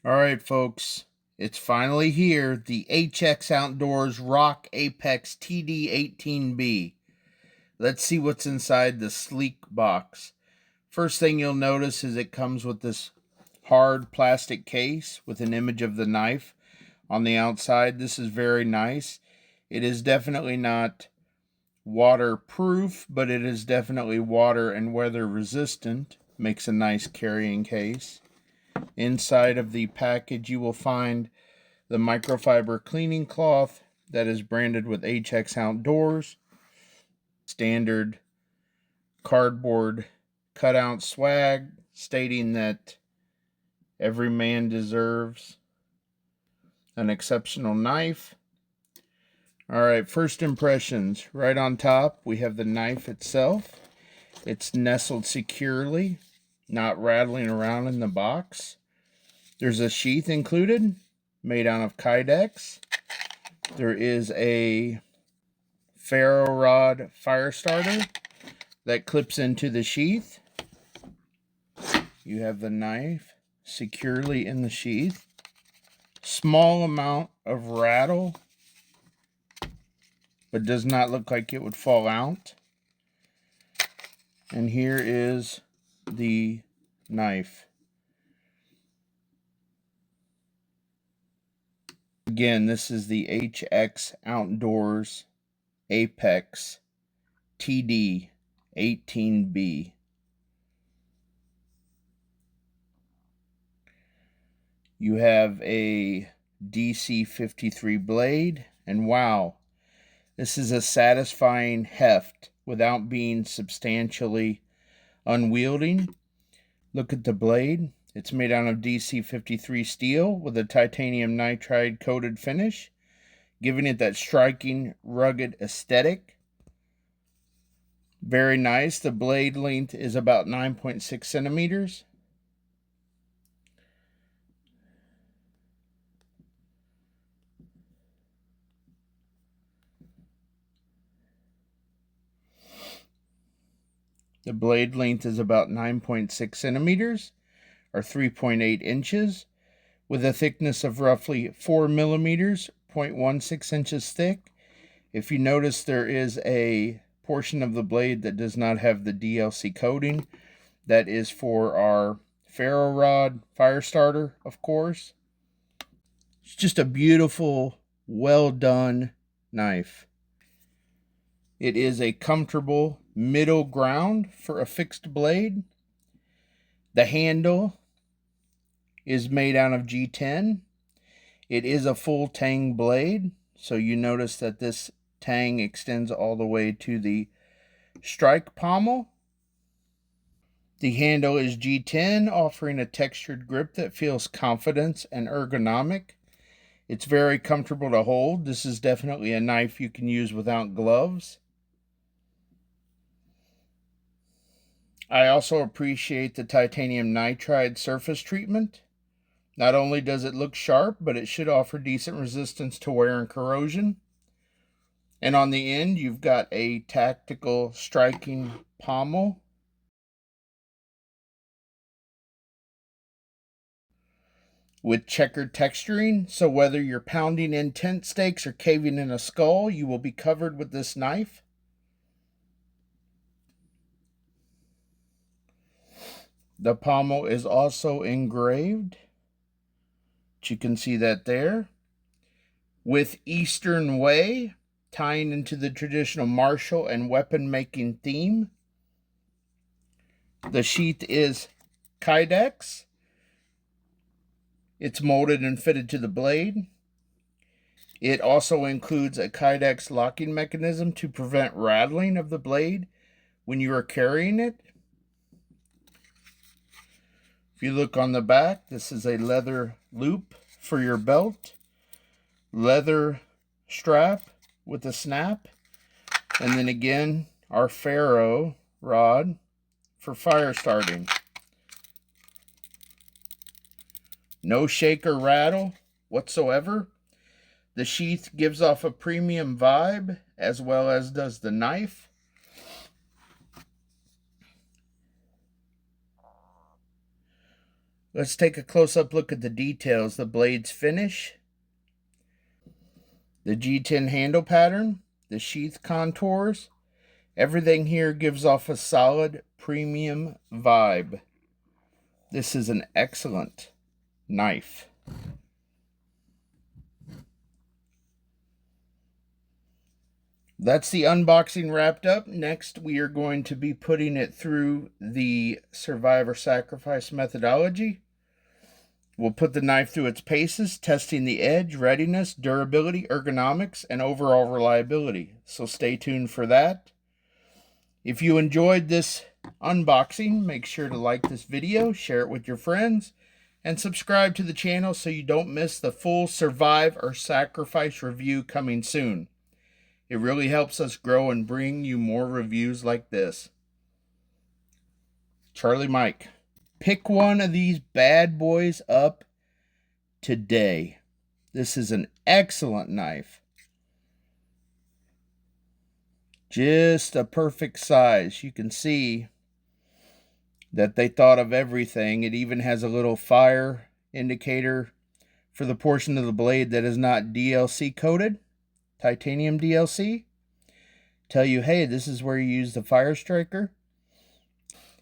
All right, folks, it's finally here. The HX Outdoors Rock Apex TD-18B. Let's see what's inside the sleek box. First thing you'll notice is it comes with this hard plastic case with an image of the knife on the outside. This is very nice. It is definitely not waterproof, but it is definitely water and weather resistant. Makes a nice carrying case. Inside of the package you will find the microfiber cleaning cloth that is branded with HX Outdoors. Standard cardboard cutout swag stating that every man deserves an exceptional knife. Alright, first impressions. Right on top we have the knife itself. It's nestled securely, not rattling around in the box. There's a sheath included, made out of Kydex. There is a ferro rod fire starter that clips into the sheath. You have the knife securely in the sheath. Small amount of rattle, but does not look like it would fall out. And here is the knife. Again, this is the HX Outdoors Apex TD-18B. You have a DC-53 blade, and wow, this is a satisfying heft without being substantially unwieldy. Look at the blade. It's made out of DC-53 steel with a titanium nitride coated finish, giving it that striking, rugged aesthetic. Very nice. The blade length is about 9.6 centimeters. The blade length is about 9.6 centimeters, or 3.8 inches, with a thickness of roughly 4 millimeters, 0.16 inches thick. If you notice, there is a portion of the blade that does not have the DLC coating. That is for our ferro rod fire starter, of course. It's just a beautiful, well done knife. It is a comfortable middle ground for a fixed blade. The handle is made out of G10. It is a full tang blade, so you notice that this tang extends all the way to the strike pommel. The handle is G10, offering a textured grip that feels confident and ergonomic. It's very comfortable to hold. This is definitely a knife you can use without gloves. I also appreciate the titanium nitride surface treatment. Not only does it look sharp, but it should offer decent resistance to wear and corrosion. And on the end, you've got a tactical striking pommel. With checkered texturing, so whether you're pounding in tent stakes or caving in a skull, you will be covered with this knife. The pommel is also engraved. You can see that there. With Eastern Way, tying into the traditional martial and weapon making theme. The sheath is Kydex. It's molded and fitted to the blade. It also includes a Kydex locking mechanism to prevent rattling of the blade when you are carrying it. If you look on the back, this is a leather loop for your belt, leather strap with a snap, and then again our ferro rod for fire starting. No shake or rattle whatsoever. The sheath gives off a premium vibe, as well as does the knife. Let's take a close-up look at the details. The blade's finish, the G10 handle pattern, the sheath contours. Everything here gives off a solid premium vibe. This is an excellent knife. That's the unboxing wrapped up. Next, we are going to be putting it through the survivor sacrifice methodology. We'll put the knife through its paces, testing the edge, readiness, durability, ergonomics, and overall reliability. So stay tuned for that. If you enjoyed this unboxing, make sure to like this video, share it with your friends, and subscribe to the channel so you don't miss the full survive or sacrifice review coming soon. It really helps us grow and bring you more reviews like this. Charlie Mike, pick one of these bad boys up today. This is an excellent knife. Just a perfect size. You can see that they thought of everything. It even has a little fire indicator for the portion of the blade that is not DLC coated. Titanium DLC. Tell you, hey, this is where you use the fire striker.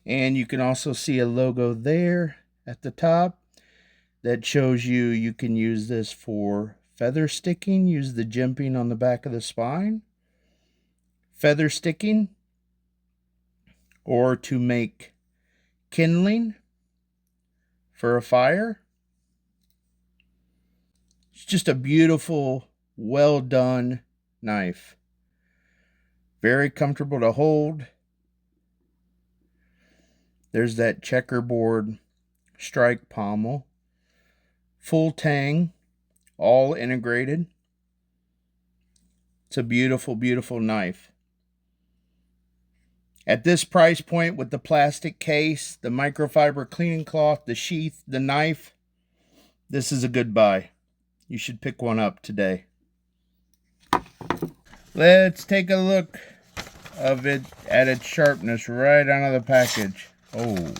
And you can also see a logo there at the top that shows you can use this for feather sticking. Use the jimping on the back of the spine. Feather sticking. Or to make kindling for a fire. It's just a beautiful, well done knife. Very comfortable to hold. There's that checkerboard strike pommel. Full-tang, all integrated. It's a beautiful, beautiful knife. At this price point, with the plastic case, the microfiber cleaning cloth, the sheath, the knife, this is a good buy. You should pick one up today. Let's take a look of it at its sharpness right out of the package. Oh,